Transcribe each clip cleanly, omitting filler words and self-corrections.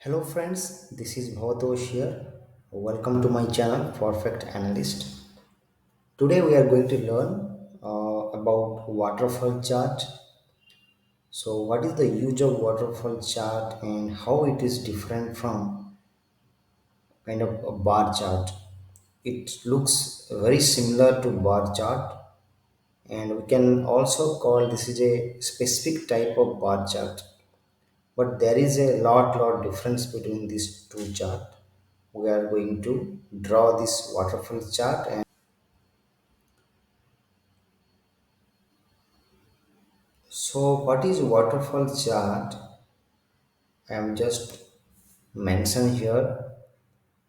Hello friends, this is Bhavatosh here. Welcome to my channel Perfect Analyst. Today we are going to learn about waterfall chart. So what is the use of waterfall chart and how it is different from kind of a bar chart. It looks very similar to bar chart, and we can also call this is a specific type of bar chart. But there is a lot difference between these two chart. We are going to draw this waterfall chart. And so what is waterfall chart? I am just mention here.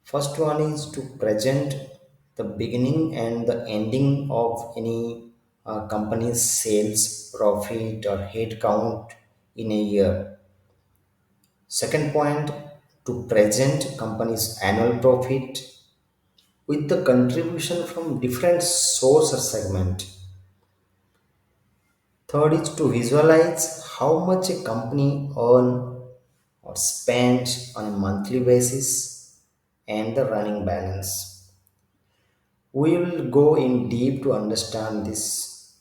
First one is to present the beginning and the ending of any company's sales, profit or head count in a year. Second point, to present company's annual profit with the contribution from different source or segment. Third is to visualize how much a company earn or spend on a monthly basis and the running balance. We will go in deep to understand this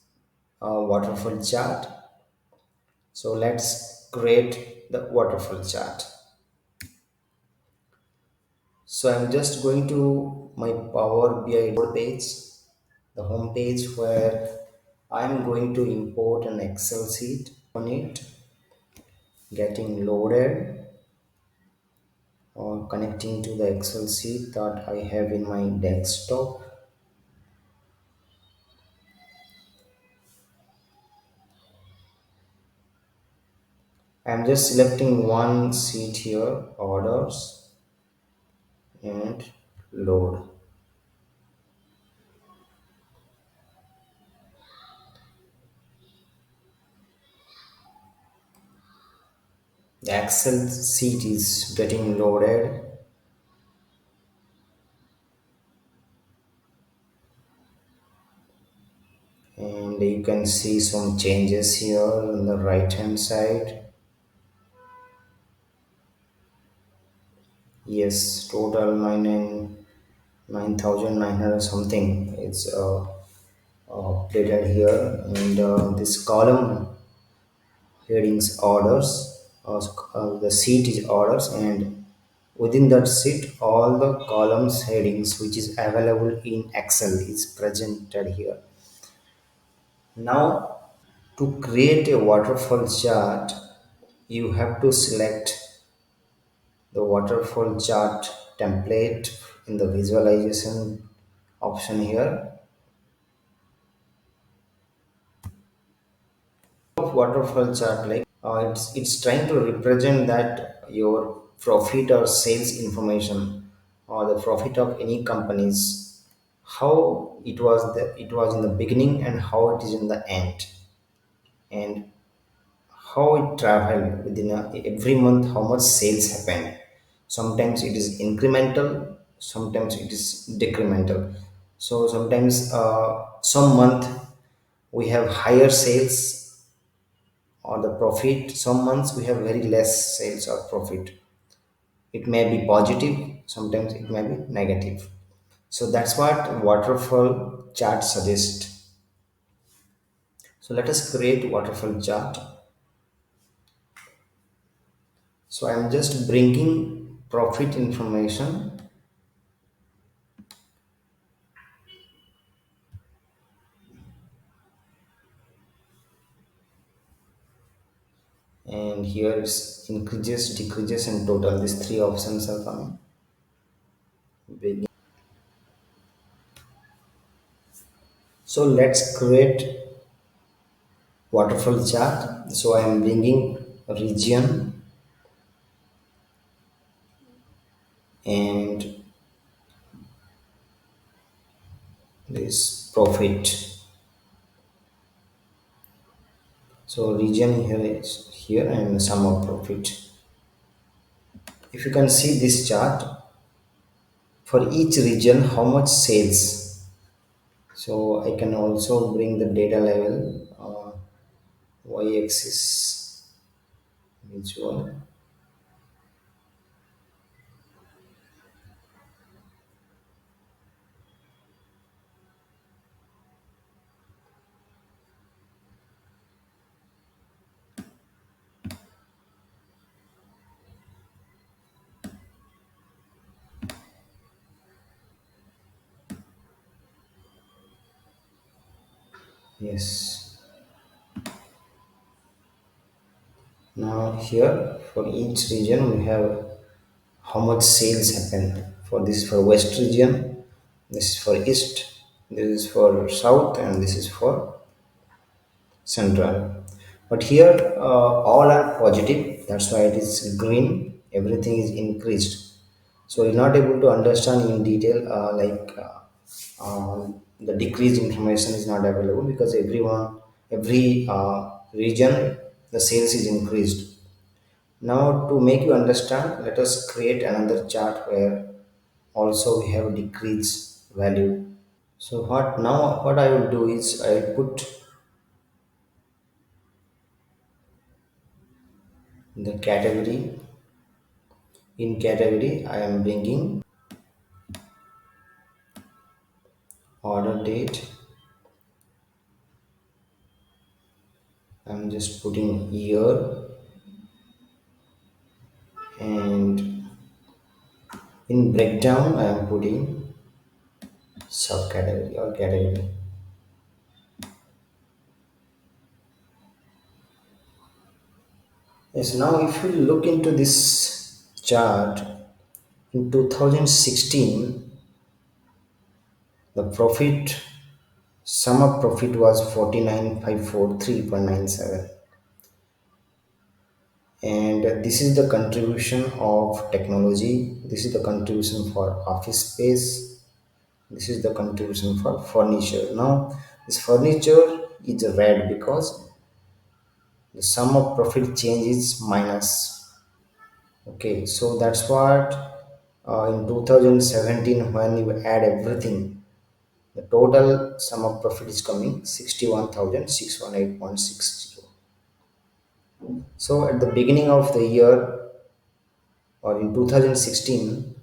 waterfall chart. So let's create the waterfall chart. So I'm just going to my Power BI page, the home page where I'm going to import an Excel sheet on it, getting loaded or connecting to the Excel sheet that I have in my desktop. I'm just selecting one sheet here, orders, and load. The Excel sheet is getting loaded, and you can see some changes here on the right hand side. Yes, total 9,900 something. It's updated here, and this column headings orders, the sheet is orders, and within that sheet all the columns headings which is available in Excel is presented here. Now, to create a waterfall chart, you have to select the waterfall chart template in the visualization option here. Of waterfall chart, like it's trying to represent that your profit or sales information or the profit of any companies, how it was in the beginning and how it is in the end, and how it traveled within every month, how much sales happened. Sometimes it is incremental, sometimes it is decremental. So sometimes some month we have higher sales or the profit, some months we have very less sales or profit. It may be positive, sometimes it may be negative. So that's what waterfall chart suggests. So let us create waterfall chart. So I'm just bringing profit information, and here is increases, decreases, and total. These three options are coming. So let's create waterfall chart. So I am bringing region and this profit. So region here is here and sum of profit. If you can see this chart, for each region how much sales. So I can also bring the data level, y-axis visual. Yes. Now here for each region we have how much sales happened. For this for west region, this is for east, this is for south, and this is for central. But here all are positive. That's why it is green. Everything is increased. So you're not able to understand in detail the decreased information is not available because every region the sales is increased. Now to make you understand, let us create another chart where also we have decreased value. So what I will do is I will put the category. In category I am bringing order date. I'm just putting year, and in breakdown I am putting subcategory or category. Yes, now if you look into this chart, in 2016 the profit sum of profit was 49,543.97, and this is the contribution of technology, this is the contribution for office space, this is the contribution for furniture. Now this furniture is red because the sum of profit change is minus. Okay, so that's what in 2017 when you add everything, the total sum of profit is coming 61,618.60. So at the beginning of the year or in 2016,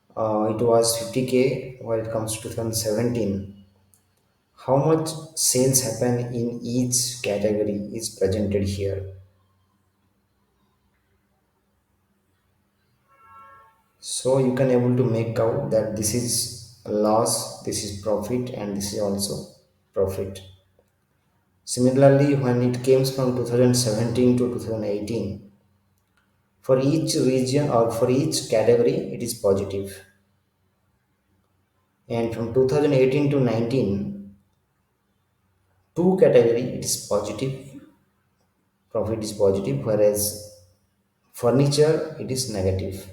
it was 50K. While it comes to 2017, how much sales happen in each category is presented here. So you can able to make out that this is a loss, this is profit, and this is also profit. Similarly, when it came from 2017 to 2018, for each region or for each category, it is positive. And from 2018 to 19, two category it is positive, profit is positive, whereas furniture it is negative.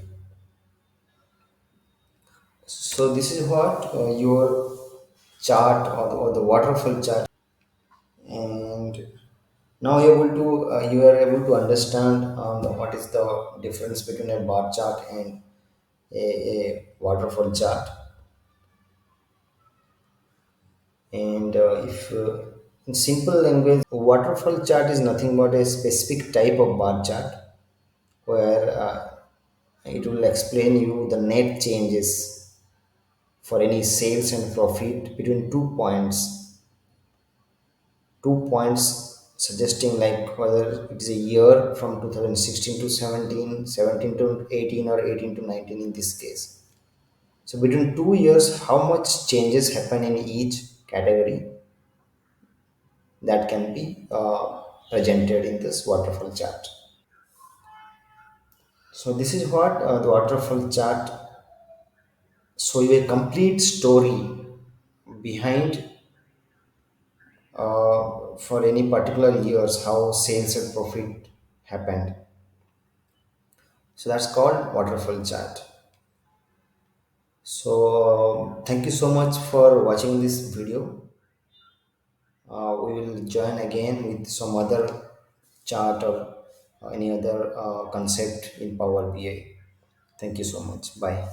So this is what your chart or the waterfall chart, and now you are able to understand what is the difference between a bar chart and a waterfall chart. And if in simple language, waterfall chart is nothing but a specific type of bar chart where it will explain you the net changes for any sales and profit between 2 points suggesting like whether it is a year from 2016 to 17, 17 to 18, or 18 to 19 in this case. So between 2 years, how much changes happen in each category, that can be presented in this waterfall chart. So this is what the waterfall chart show you a complete story behind for any particular years how sales and profit happened. So that's called waterfall chart. So thank you so much for watching this video. We will join again with some other chart or any other concept in Power BI. Thank you so much. Bye.